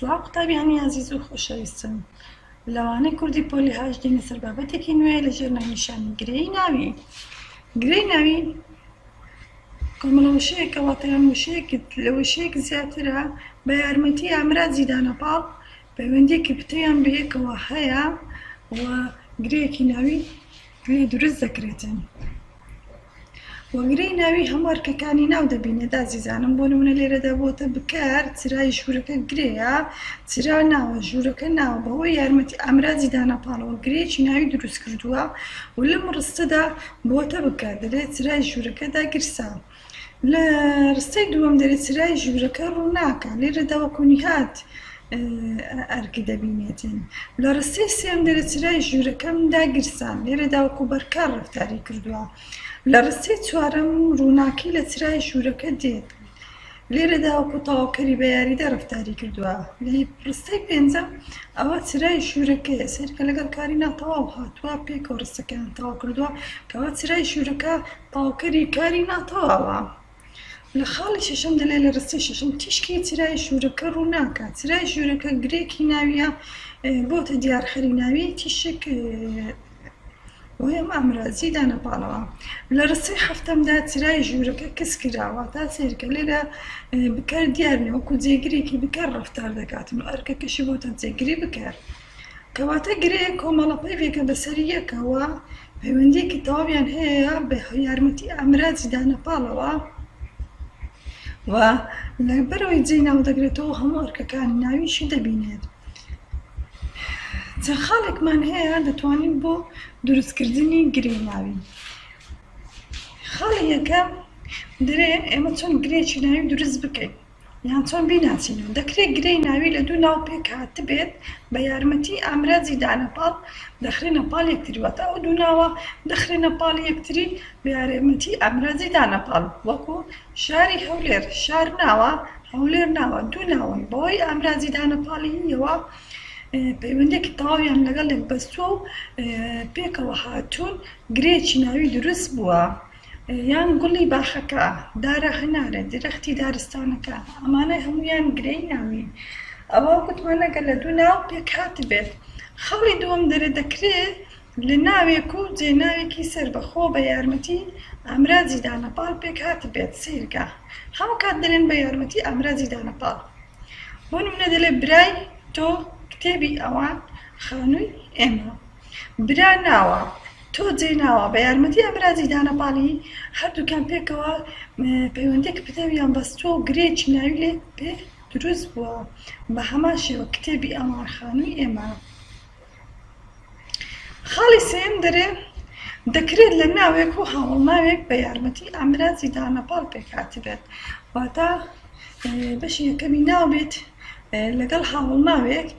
سڵاو قوتابیانی عەزیز و خۆشەویستم. لەوانەی کوردی پۆلی هاش دێنە سەر بابەتێکی نوێ لەژێر ناونیشانی گرەی ناوی. گرەی ناوی کۆمەڵە وشەیەکە واتەیان لە وشەیەک زیاترە بە یارمەتی ئامرازی دانەپاڵ پەیوەندیەکی پتەیان بەیەکەوە هەیە و گرەیەکی ناوی لێ دروست دەکرێتن. وەگرەی ناوی هەموو ئەرکەکانی ناو دەبینێت ئازیزانم. بۆ نمونە لێرەدا بۆتە بکار چرای ژوورەکە گرەیە، چرا ناوە، ژوورەکە ناوە، بەهۆی یارمەتی ئامرازی دانەپاڵەوە گرەیەکی ناوی دروست کردووە و لەم ڕستەدا بۆتە بکار دەرێت چرای ژوورەکەدا گرسا. لە ڕستەی دووەم دەرێت چرای ژوورەکە ڕووناکە، لێرەدا وەکو نیهات ئەرکی دەبینێتن. لە ڕستەی سێم دەرێت چرای ژوورەکەم داگرسان، لێرەدا وەکو بەرکار ڕەفتاری کردووە. لە ڕستەی چوارەم ڕووناکی لە چرای ژوورەکە دێت، لێرەدا وەکو تەواوکەری بە یاریدا ڕەفتاری کردووە. لە ڕستەی پێنجەم ئەوە چرای ژوورەکەیە، سەرکە لەگەڵ کاری ناتەواو هاتووە پێکەوە ڕستەکەیان تەواو کردووە کەەوە چرای ژوورەکە تەواوکەری کاری ناتەواوە. لە خاڵی شەشەم دەڵێ لە ڕستەی شەشەم تیشکی چرای ژوورەکە ڕووناکە، چرای ژوورەکە گرێکی ناویە بۆتە دیارخەری ناوی تیشک وەم ئامرازی دانەپاڵەوە. لە ڕستەی هەفتەمدا چرای ژوورەکە کەس کراوە تا سێرکە لێرە بکار دیارنێ وەکو جێگرێکی بکار ڕەفتار دەکاتن و ئەرکەکەشی بۆتە جێگری بکار. کەواتە گرەیە کۆمەڵە پەیوێکە بەسەری یەکەوە پەیوەندیەکی تەواویان هەیە بە یارمەتی ئامرازی دانەپاڵەوە و لەبەرەوەی جێی ناو دەگرێتەوە هەموو ئەرکەکانی ناویشی دەبینێت. چەند خاڵێکمان هەیە دەتوانین بۆ دروستکردنی گرەی ناوی. خاڵی یەکەم دەرێ ئێمە چۆن گرێکی ناوی دروست بکەین یان چۆن بیناسیینەوە. دەکرێت گرەی ناوی لە دوو ناو پێک هاتە بێت بە یارمەتی ئامرازی دانەپاڵ دەخرێنە پاڵ یەکتری، واتە ئەو دوو ناوە دەخرێنە پاڵ یەکتری بە یارمەتی ئامرازی دانەپاڵ. وەکو شاری هەولێر، شار ناوە، هەولێر ناوە، دوو ناون بەهۆی ئامرازی دانەپاڵیەوە پەیوەندێکی تەواویان لەگەڵ لێک بەستووە و پێکەوە هاتوون گرێکی ناوی دروست بووە. یان گوڵی باخەکە، دارە هەنارە، درەختی دارستانەکە، ئەمانە هەمویان گرەی ناوی. ئەوە گوتمانە گەل لە دوو ناو پێک هاتە بێت. خەڵی دووەم دەکرێت لە ناوێک و جێناوێکی سەربەخۆ بە یارمەتی ئامرازی دانەپاڵ پێک هاتە بێت. سیرگە هەموو کات دەڵێن بە یارمەتی ئامرازی دانەپاڵ. بۆ نمونە دەڵێ برای تۆ کتێبی ئەوان خانووی ئێمە. برا ناوە، تۆ جێ ناوە، بە یارمەتی ئامرازی دانەپاڵی هەردووکان پێکەوە پەیوەندێک پتەویان بەستووە و گرێکی ناوی لێ پێ دروست بووە. بە هەمان شێوە کتێبی ئەوان خانووی ئێمە. خاڵی سێم دەرێ دەکرێت لە ناوێک و هاوڵناوێک بە یارمەتی ئامرازی دانەپاڵ پێک هاتە بێت، واتە بەشی یەکەمی ناو بێت لەگەڵ هاوڵناوێک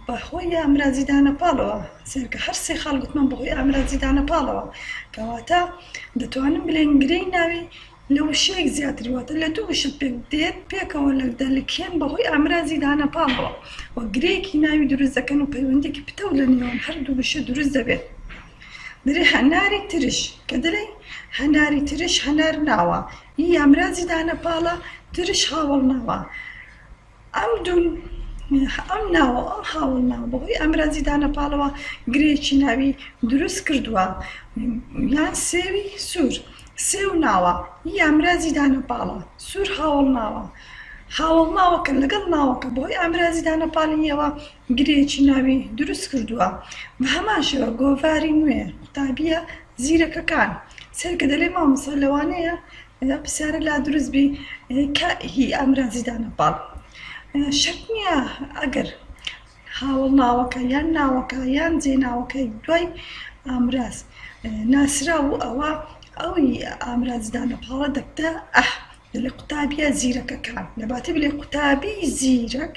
بەهۆی ئامرازی دانەپاڵەوە. سێرکە هەر سێ خاڵ گوتمان بەهۆی ئامرازی دانەپاڵەوە، کەواتە دەتوانم بڵێن گرەی ناوی لە وشەیەک زیاتری، واتە لە دوو وشە پێک دێت پێکەوە دەلکێن بەهۆی ئامرازی دانەپاڵەوە و گرەیەکی ناوی دروست دەکەن و پەیوەندێکی پتە و لە نێوان هەردوو وشە دروست دەبێت. دەرێ هەناری ترش کە دەڵێ هەناری ترش هەنار ناوە، هی ئامرازی دانەپاڵە، ترش هاوڵ ناوە. ئەم ناوە ئەم هاوڵ ناوە بەهۆی ئامرازی دانەپاڵەوە گرێکی ناوی دروست کردووە. یان سێوی سوور، سێو ناوە، هی ئامرازی دانەپاڵە، سوور هاوڵ ناوە. هاوڵ ناوەکە لەگەڵ ناوەکە بەهۆی ئامرازی دانەپاڵیەوە گرێکی ناوی دروست کردووە. بە هەمان شێوە گۆڤاری نوێ قوتابیە زیرەکەکان، سەرکە دەڵێ مامۆستا لەوانەیە پرسیارە لا دروست بی کە هی ئامرازی دانەپاڵ. شەرت نییە ئەگەر هاوڵ ناوەکە یان ناوەکە یان جێ ناوەکەی دوای ئامراز ناسرا و ئەوە ئەوی ئامرازی دانەپاڵە دەکتە ئەح لە قوتابیە زیرەکەکان، لەباتە بلێ قوتابی زیرەک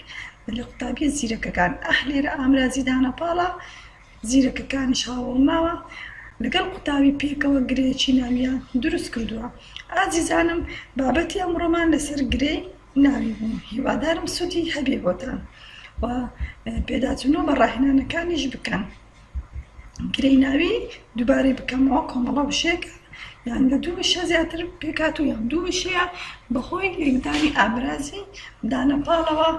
لە قوتابیە زیرەکەکان. ئەح لێرە ئامرازی دانەپاڵە، زیرەکەکانیش هاوڵ ناوە، لەگەڵ قوتابی پێکەوە گرێکی ناویان دروست کردووە. ئازیزانم بابەتی ئەمڕۆمان لەسەر گرەی ناوی بوو. هیوادارم سوودی هەبێ بۆتان و پێداچوونەوە بە ڕاهێنانەکانیش بکەن. گرەی ناوی دووبارەی بکەمەوە کۆمەڵە وشەیەکە یان لە دوو وشە زیاتر پێکات و یان دوو وشەیە بەهۆی لێکدانی ئامرازی دانەپاڵەوە